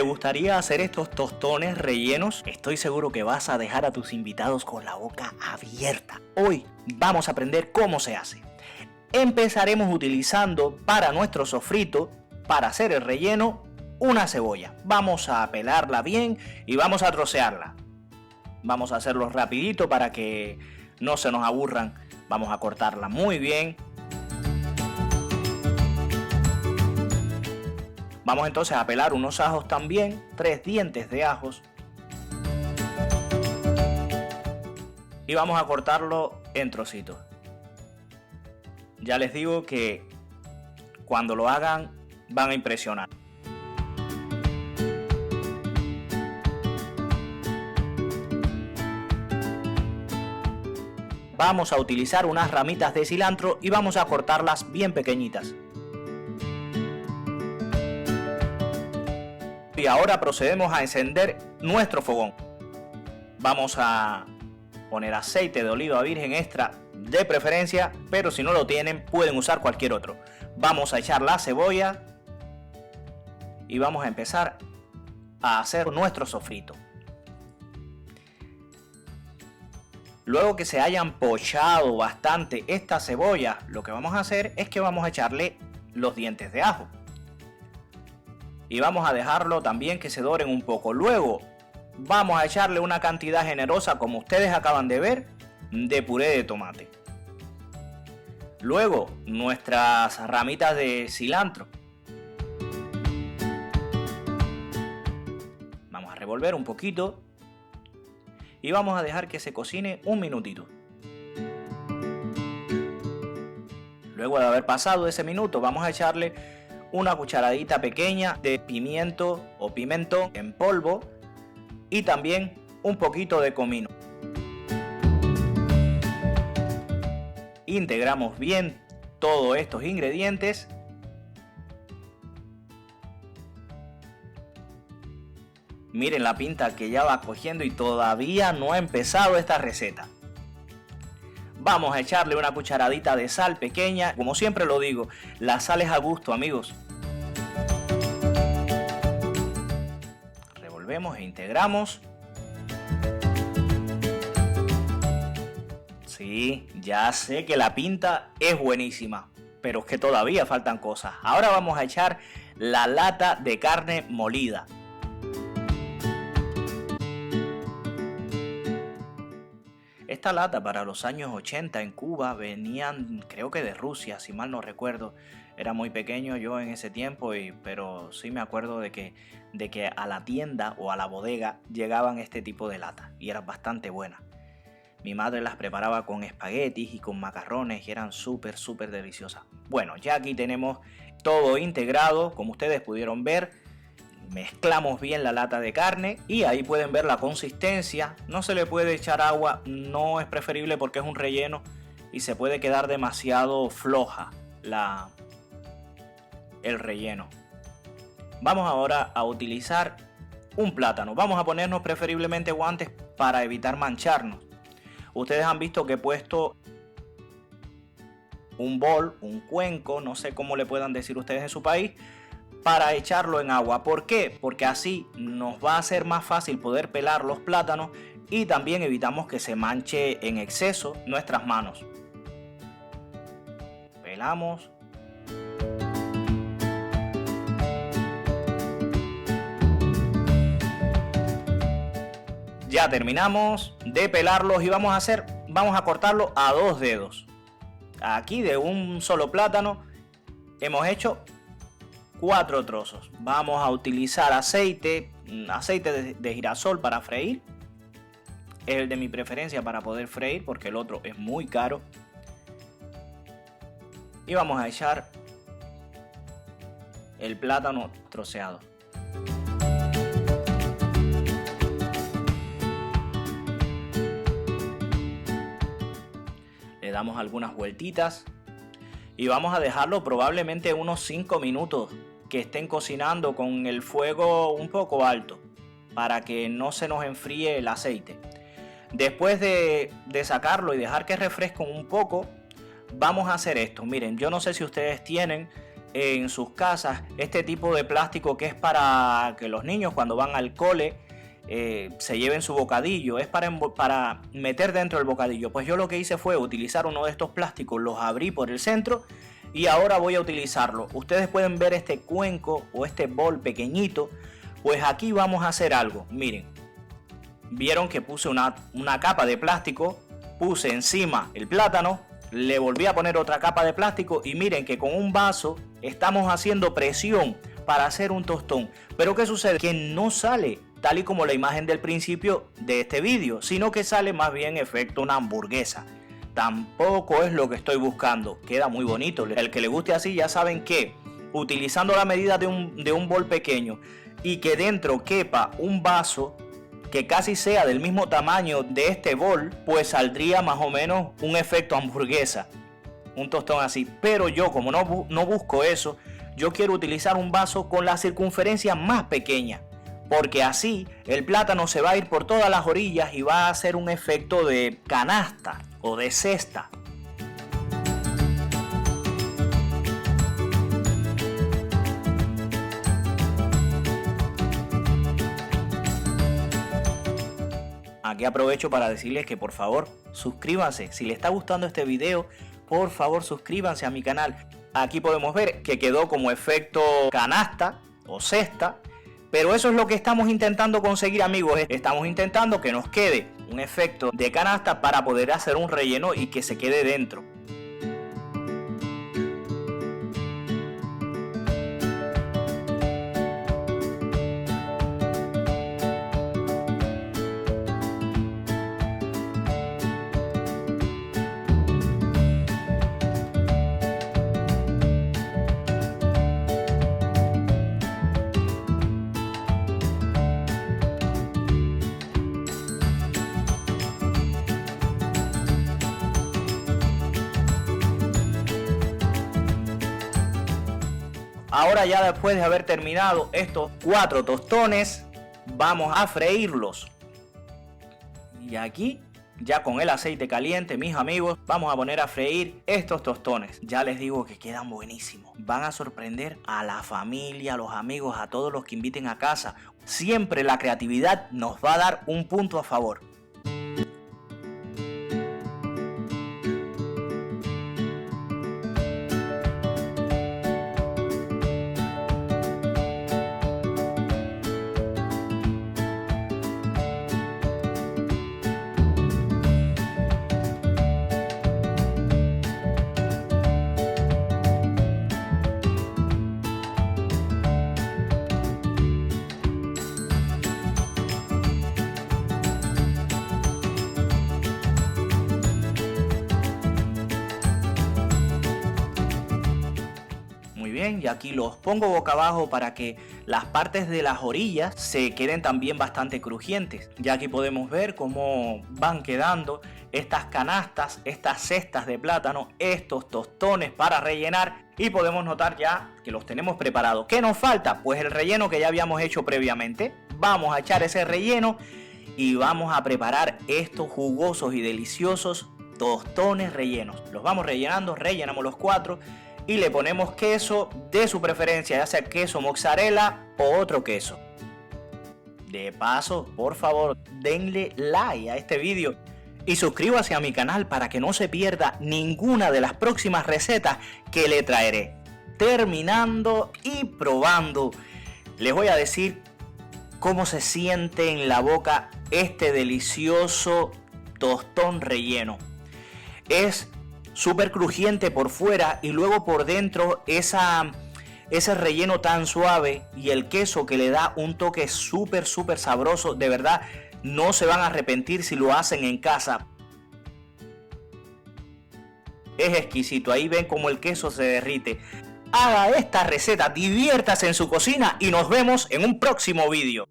gustaría hacer estos tostones rellenos? Estoy seguro que vas a dejar a tus invitados con la boca abierta. Hoy vamos a aprender cómo se hace. Empezaremos utilizando para nuestro sofrito, para hacer el relleno, una cebolla. Vamos a pelarla bien y vamos a trocearla. Vamos a hacerlo rapidito para que no se nos aburran. Vamos a cortarla muy bien. Vamos entonces a pelar unos ajos también, 3 dientes de ajos. Y vamos a cortarlo en trocitos. Ya les digo que cuando lo hagan van a impresionar. Vamos a utilizar unas ramitas de cilantro y vamos a cortarlas bien pequeñitas. Y ahora procedemos a encender nuestro fogón. Vamos a poner aceite de oliva virgen extra de preferencia, pero si no lo tienen pueden usar cualquier otro. Vamos a echar la cebolla y vamos a empezar a hacer nuestro sofrito. Luego que se hayan pochado bastante esta cebolla, lo que vamos a hacer es que vamos a echarle los dientes de ajo. Y vamos a dejarlo también que se doren un poco. Luego vamos a echarle una cantidad generosa, como ustedes acaban de ver, de puré de tomate. Luego nuestras ramitas de cilantro. Vamos a revolver un poquito y vamos a dejar que se cocine un minutito. Luego de haber pasado ese minuto vamos a echarle una cucharadita pequeña de pimiento o pimentón en polvo y también un poquito de comino. Integramos bien todos estos ingredientes. Miren la pinta que ya va cogiendo y todavía no ha empezado esta receta. Vamos a echarle una cucharadita de sal pequeña. Como siempre lo digo, la sal es a gusto, amigos. Revolvemos e integramos. Sí, ya sé que la pinta es buenísima, pero es que todavía faltan cosas. Ahora vamos a echar la lata de carne molida. Esta lata para los años 80 en Cuba venían, creo que de Rusia, si mal no recuerdo. Era muy pequeño yo en ese tiempo, pero sí me acuerdo de que a la tienda o a la bodega llegaban este tipo de latas y eran bastante buenas. Mi madre las preparaba con espaguetis y con macarrones y eran súper deliciosas. Bueno, ya aquí tenemos todo integrado, como ustedes pudieron ver. Mezclamos bien la lata de carne y ahí pueden ver la consistencia. No se le puede echar agua, no es preferible porque es un relleno y se puede quedar demasiado floja el relleno. Vamos ahora a utilizar un plátano. Vamos a ponernos preferiblemente guantes para evitar mancharnos. Ustedes han visto que he puesto un bol, un cuenco, no sé cómo le puedan decir ustedes en su país, para echarlo en agua. ¿Por qué? Porque así nos va a ser más fácil poder pelar los plátanos y también evitamos que se manche en exceso nuestras manos. Pelamos. Ya terminamos de pelarlos y vamos a cortarlo a 2 dedos. Aquí de un solo plátano hemos hecho 4 trozos. Vamos a utilizar aceite de girasol para freír. Es el de mi preferencia para poder freír porque el otro es muy caro. Y vamos a echar el plátano troceado. Le damos algunas vueltitas y vamos a dejarlo probablemente unos 5 minutos que estén cocinando con el fuego un poco alto para que no se nos enfríe el aceite. Después de sacarlo y dejar que refresque un poco, vamos a hacer esto. Miren, yo no sé si ustedes tienen en sus casas este tipo de plástico que es para que los niños cuando van al cole se lleven su bocadillo, es para meter dentro del bocadillo. Pues yo lo que hice fue utilizar uno de estos plásticos, los abrí por el centro y ahora voy a utilizarlo. Ustedes pueden ver este cuenco o este bol pequeñito. Pues aquí vamos a hacer algo. Miren, vieron que puse una capa de plástico, puse encima el plátano, le volví a poner otra capa de plástico y miren que con un vaso estamos haciendo presión para hacer un tostón. Pero ¿qué sucede? Que no sale tal y como la imagen del principio de este vídeo, sino que sale más bien efecto una hamburguesa. Tampoco es lo que estoy buscando. Queda muy bonito. El que le guste así, ya saben que utilizando la medida de un bol pequeño y que dentro quepa un vaso que casi sea del mismo tamaño de este bol, pues saldría más o menos un efecto hamburguesa, un tostón así. Pero yo, como no busco eso, yo quiero utilizar un vaso con la circunferencia más pequeña, porque así el plátano se va a ir por todas las orillas y va a hacer un efecto de canasta o de cesta. Aquí aprovecho para decirles que por favor suscríbanse. Si les está gustando este video, por favor suscríbanse a mi canal. Aquí podemos ver que quedó como efecto canasta o cesta. Pero eso es lo que estamos intentando conseguir, amigos. Estamos intentando que nos quede un efecto de canasta para poder hacer un relleno y que se quede dentro. Ahora ya después de haber terminado estos 4 tostones, vamos a freírlos. Y aquí, ya con el aceite caliente, mis amigos, vamos a poner a freír estos tostones. Ya les digo que quedan buenísimos. Van a sorprender a la familia, a los amigos, a todos los que inviten a casa. Siempre la creatividad nos va a dar un punto a favor. Y aquí los pongo boca abajo para que las partes de las orillas se queden también bastante crujientes. Ya aquí podemos ver cómo van quedando estas canastas, estas cestas de plátano, estos tostones para rellenar, y podemos notar ya que los tenemos preparados. ¿Qué nos falta? Pues el relleno que ya habíamos hecho previamente. Vamos a echar ese relleno y vamos a preparar estos jugosos y deliciosos tostones rellenos. Los vamos rellenando, rellenamos los 4 y le ponemos queso de su preferencia, ya sea queso mozzarella o otro queso. De paso, por favor, denle like a este vídeo y suscríbase a mi canal para que no se pierda ninguna de las próximas recetas que le traeré. Terminando y probando, les voy a decir cómo se siente en la boca este delicioso tostón relleno. Es súper crujiente por fuera y luego por dentro ese relleno tan suave y el queso que le da un toque súper sabroso. De verdad, no se van a arrepentir si lo hacen en casa. Es exquisito, ahí ven cómo el queso se derrite. Haga esta receta, diviértase en su cocina y nos vemos en un próximo vídeo.